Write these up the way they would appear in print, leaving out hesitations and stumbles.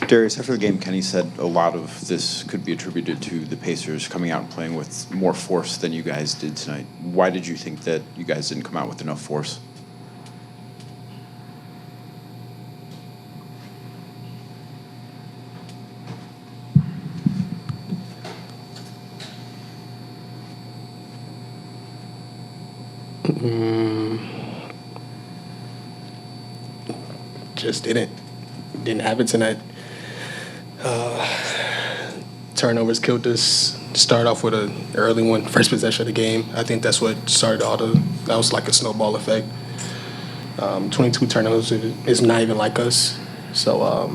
Darius, after the game, Kenny said a lot of this could be attributed to the Pacers coming out and playing with more force than you guys did tonight. Why did you think that you guys didn't come out with enough force? Just didn't have it tonight. Turnovers killed us. Start off with an early one, first possession of the game. I think that's what started that was like a snowball effect. 22 turnovers is not even like us. So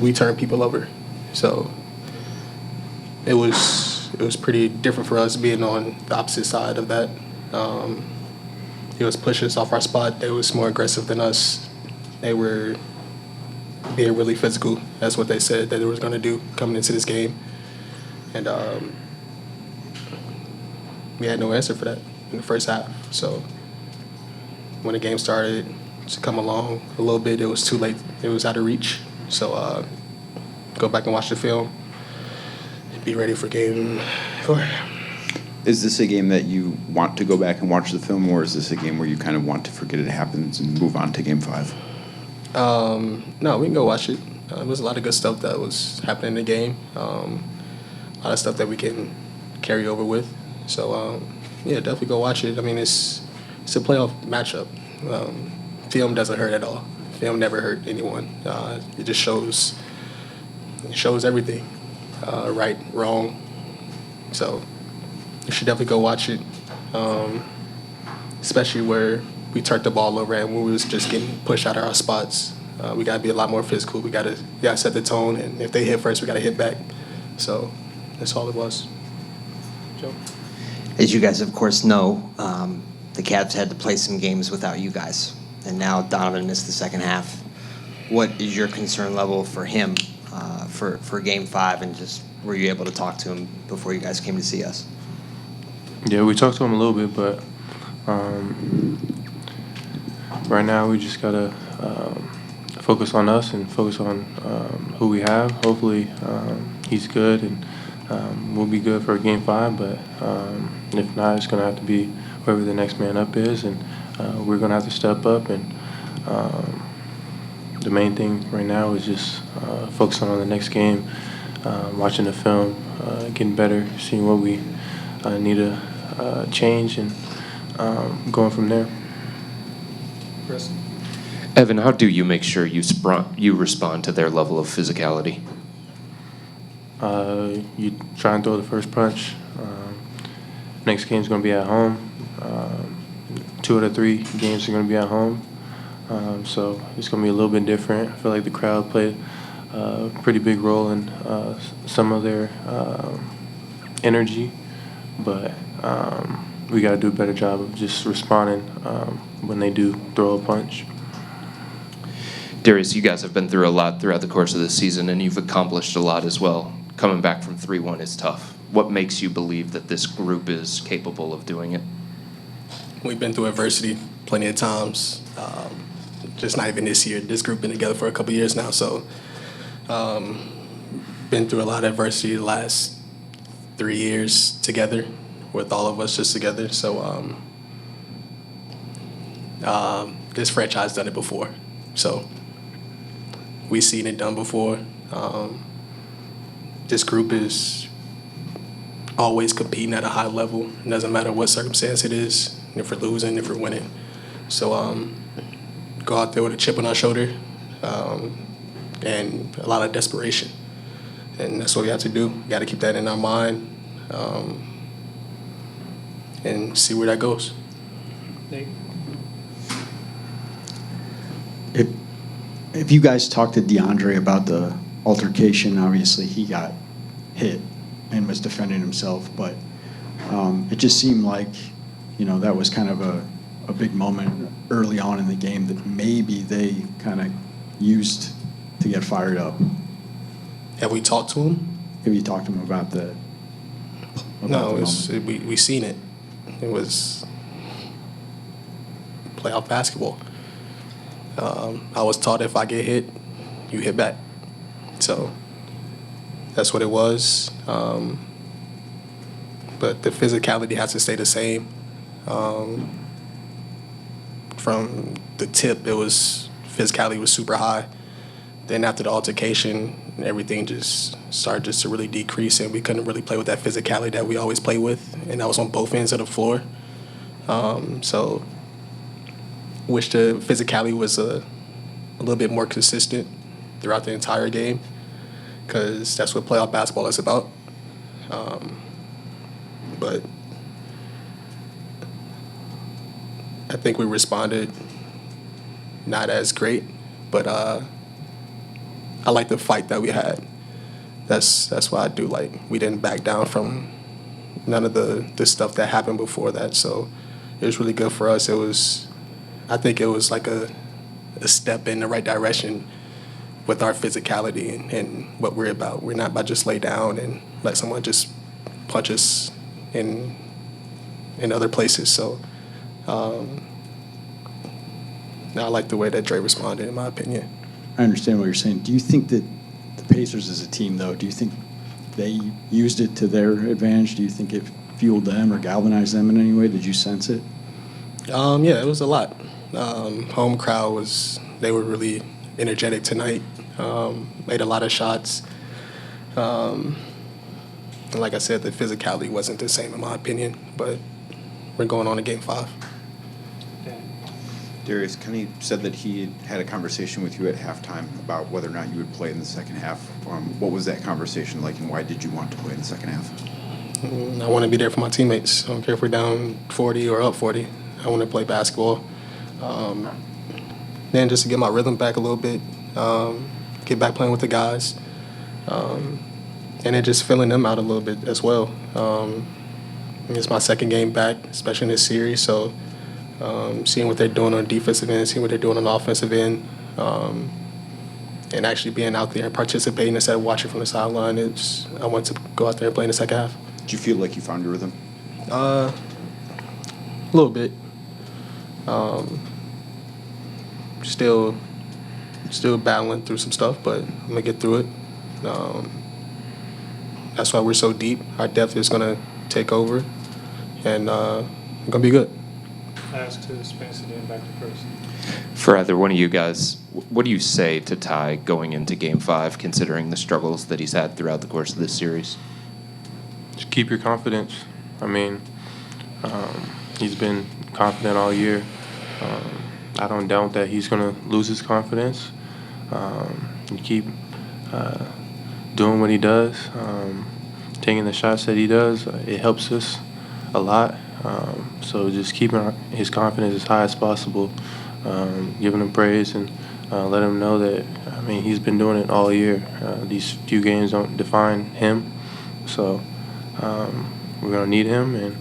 we turned people over. So it was pretty different for us being on the opposite side of that. It was pushing us off our spot. They was more aggressive than us. They were being really physical. That's what they said that they was going to do coming into this game. And we had no answer for that in the first half. So when the game started to come along a little bit, it was too late. It was out of reach. So go back and watch the film and be ready for game 4. Is this a game that you want to go back and watch the film, or is this a game where you kind of want to forget it happens and move on to game 5? No, we can go watch it. There was a lot of good stuff that was happening in the game. A lot of stuff that we can carry over with. So, yeah, definitely go watch it. I mean, it's a playoff matchup. Film doesn't hurt at all. Film never hurt anyone. It just shows everything, right, wrong. So you should definitely go watch it, especially where we turned the ball over and when we was just getting pushed out of our spots. We got to be a lot more physical. We got to set the tone, and if they hit first, we got to hit back. So that's all it was. Joe? As you guys, of course, know, the Cavs had to play some games without you guys, and now Donovan missed the second half. What is your concern level for him for Game 5, and just were you able to talk to him before you guys came to see us? Yeah, we talked to him a little bit, but right now we just gotta focus on us and focus on who we have. Hopefully he's good and we'll be good for Game 5, but if not, it's gonna have to be whoever the next man up is, and we're gonna have to step up. And the main thing right now is just focusing on the next game, watching the film, getting better, seeing what we need to change, and going from there. Chris? Evan, how do you make sure you respond to their level of physicality? You try and throw the first punch. Next game's going to be at home. 2 out of 3 games are going to be at home. So it's going to be a little bit different. I feel like the crowd played a pretty big role in some of their energy, but we got to do a better job of just responding when they do throw a punch. Darius, you guys have been through a lot throughout the course of the season, and you've accomplished a lot as well. Coming back from 3-1 is tough. What makes you believe that this group is capable of doing it? We've been through adversity plenty of times. Just not even this year. This group been together for a couple years now, so been through a lot of adversity the last 3 years together, with all of us just together. So this franchise done it before, so we've seen it done before. This group is always competing at a high level. It doesn't matter what circumstance it is, if we're losing, if we're winning. So go out there with a chip on our shoulder and a lot of desperation. And that's what we have to do. We got to keep that in our mind and see where that goes. Nate? If you guys talked to DeAndre about the altercation, obviously he got hit and was defending himself, but it just seemed like, that was kind of a big moment early on in the game that maybe they kind of used to get fired up. Have we talked to him? Have you talked to him about the No, we seen it. It was playoff basketball. I was taught if I get hit, you hit back. So that's what it was. But the physicality has to stay the same. From the tip, physicality was super high. Then after the altercation, everything just started to really decrease, and we couldn't really play with that physicality that we always play with, and that was on both ends of the floor. So wish the physicality was a little bit more consistent throughout the entire game, because that's what playoff basketball is about. But I think we responded not as great, but I like the fight that we had. That's why I do like we didn't back down from none of the stuff that happened before that. So it was really good for us. I think it was like a step in the right direction with our physicality and what we're about. We're not about to just lay down and let someone just punch us in other places. So I like the way that Dre responded, in my opinion. I understand what you're saying. Do you think that the Pacers as a team, though, do you think they used it to their advantage? Do you think it fueled them or galvanized them in any way? Did you sense it? Yeah, it was a lot. Home crowd they were really energetic tonight. Made a lot of shots. And like I said, the physicality wasn't the same in my opinion, but we're going on to Game 5. Darius, Kenny said that he had a conversation with you at halftime about whether or not you would play in the second half. What was that conversation like, and why did you want to play in the second half? I want to be there for my teammates. I don't care if we're down 40 or up 40. I want to play basketball. Then just to get my rhythm back a little bit, get back playing with the guys, and then just filling them out a little bit as well. It's my second game back, especially in this series, so seeing what they're doing on the defensive end, seeing what they're doing on the offensive end, and actually being out there and participating instead of watching from the sideline, I want to go out there and play in the second half. Did you feel like you found your rhythm? A little bit. Still battling through some stuff, but I'm gonna get through it. That's why we're so deep. Our depth is gonna take over, and we're gonna be good. Pass to Spencer, then back to Chris. For either one of you guys, what do you say to Ty going into Game 5, considering the struggles that he's had throughout the course of this series? Just keep your confidence. I mean, he's been confident all year. I don't doubt that he's going to lose his confidence. You keep doing what he does, taking the shots that he does. It helps us a lot. So just keeping his confidence as high as possible, giving him praise and let him know that, I mean, he's been doing it all year. These few games don't define him. So we're going to need him, and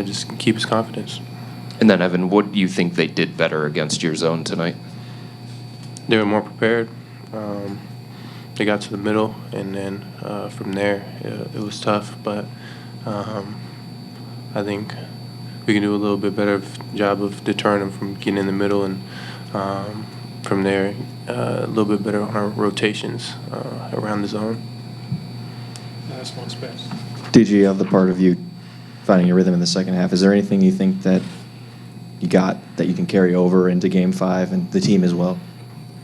just keep his confidence. And then, Evan, what do you think they did better against your zone tonight? They were more prepared. They got to the middle, and then from there, it was tough. But I think we can do a little bit better job of deterring them from getting in the middle, and from there, a little bit better on our rotations around the zone. Last one, Spence. DG, of the part of you finding your rhythm in the second half, is there anything you think that you got that you can carry over into Game 5 and the team as well?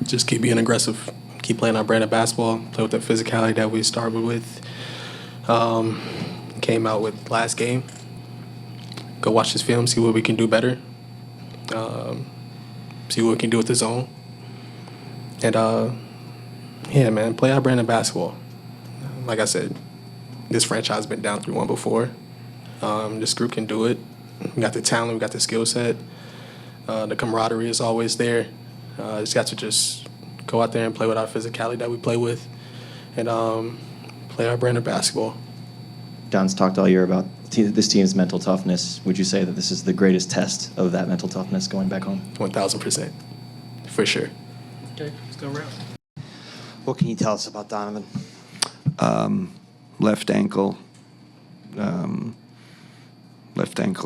Just keep being aggressive, keep playing our brand of basketball, play with the physicality that we started with, came out with last game. Go watch this film, see what we can do better, see what we can do with the zone. And, man, play our brand of basketball. Like I said, this franchise has been down 3-1 before. This group can do it. We got the talent, we got the skill set. The camaraderie is always there. Just got to just go out there and play with our physicality that we play with, and play our brand of basketball. Don's talked all year about this team's mental toughness. Would you say that this is the greatest test of that mental toughness going back home? 1,000%, for sure. Okay, let's go around. What can you tell us about Donovan? Left ankle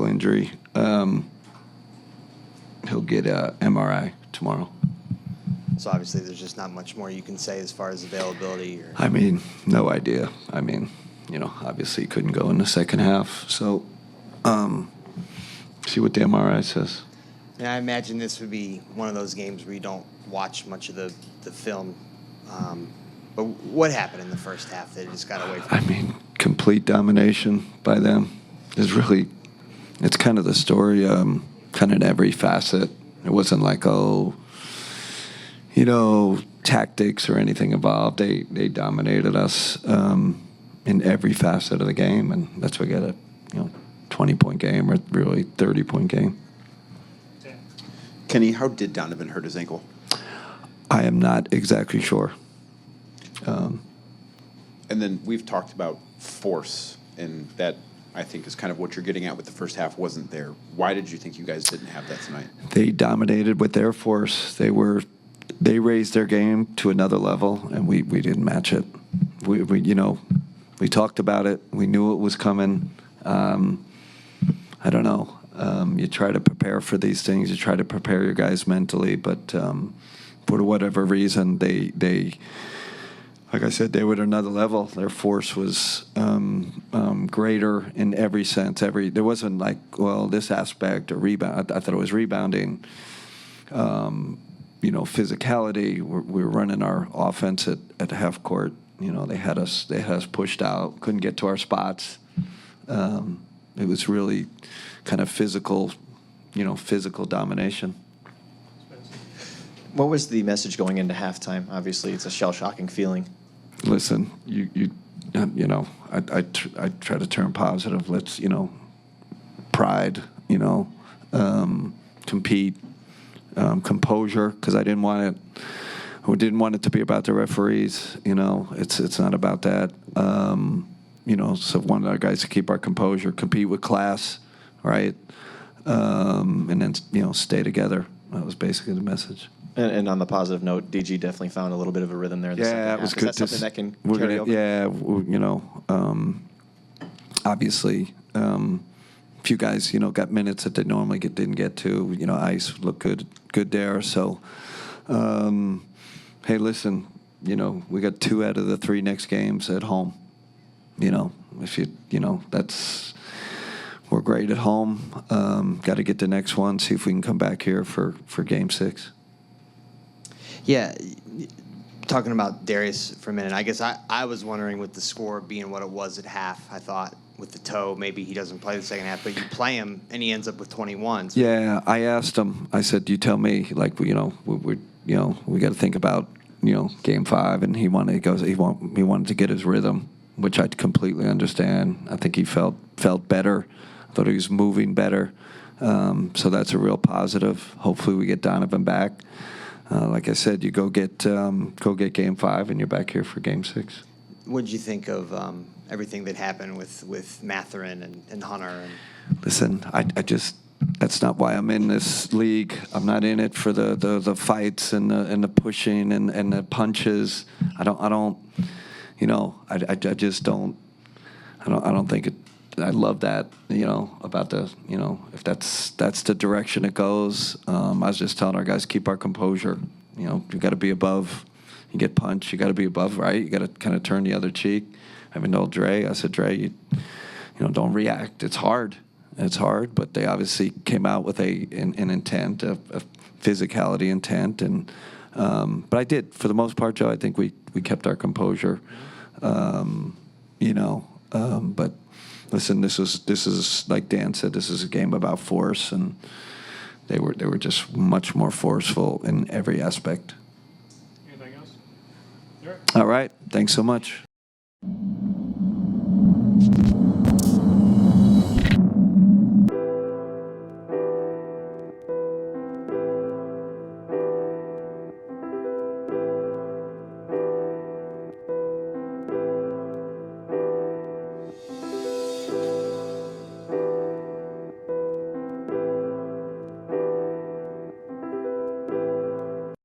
injury. He'll get a MRI tomorrow. So obviously there's just not much more you can say as far as availability. I mean, no idea. I mean, obviously he couldn't go in the second half. So, see what the MRI says. And I imagine this would be one of those games where you don't watch much of the film. But what happened in the first half that just got away from I mean, complete domination by them is really, it's kind of the story, kind of in every facet. It wasn't like, tactics or anything involved. They dominated us in every facet of the game, and that's why we got a 20-point game or really 30-point game. Kenny, how did Donovan hurt his ankle? I am not exactly sure. And then we've talked about force, and that, I think, is kind of what you're getting at with the first half wasn't there. Why did you think you guys didn't have that tonight? They dominated with their force. They raised their game to another level, and we didn't match it. We talked about it. We knew it was coming. I don't know. You try to prepare for these things. You try to prepare your guys mentally, but for whatever reason, they like I said, they were at another level. Their force was greater in every sense. There wasn't like, well, this aspect or rebound. I thought it was rebounding. Physicality. We were running our offense at half court. They had us pushed out. Couldn't get to our spots. It was really kind of physical domination. What was the message going into halftime? Obviously, it's a shell-shocking feeling. Listen, I try to turn positive. Let's, pride, compete, composure, because I didn't want it to be about the referees. It's not about that. So wanted our guys to keep our composure, compete with class, right, and then stay together. That was basically the message. And on the positive note, DG definitely found a little bit of a rhythm there in the second half. It was Is good. that something that can carry over? Yeah, obviously, a few guys, got minutes that they normally didn't get to. Ice looked good there. So, hey, listen, we got 2 out of the 3 next games at home. If we're great at home. Got to get the next one, see if we can come back here for Game 6. Yeah, talking about Darius for a minute, I guess I was wondering with the score being what it was at half, I thought with the toe, maybe he doesn't play the second half, but you play him and he ends up with 21. So. Yeah, I asked him, I said, you tell me, like, we got to think about, Game 5, and he wanted to get his rhythm, which I completely understand. I think he felt better. I thought he was moving better. So that's a real positive. Hopefully we get Donovan back. Like I said, you go get Game 5, and you're back here for Game 6. What did you think of everything that happened with Mathurin and Hunter? Listen, I just that's not why I'm in this league. I'm not in it for the fights and the pushing and the punches. I just don't. I don't think it. I love that, about if that's the direction it goes. I was just telling our guys, keep our composure. You got to be above. You get punched, you got to be above, right? You got to kind of turn the other cheek. I even told Dre, I said, Dre, don't react. It's hard, but they obviously came out with an intent, a physicality intent, and but I did, for the most part, Joe. I think we kept our composure, but. Listen, this is like Dan said. This is a game about force, and they were just much more forceful in every aspect. Anything else? All right. Thanks so much.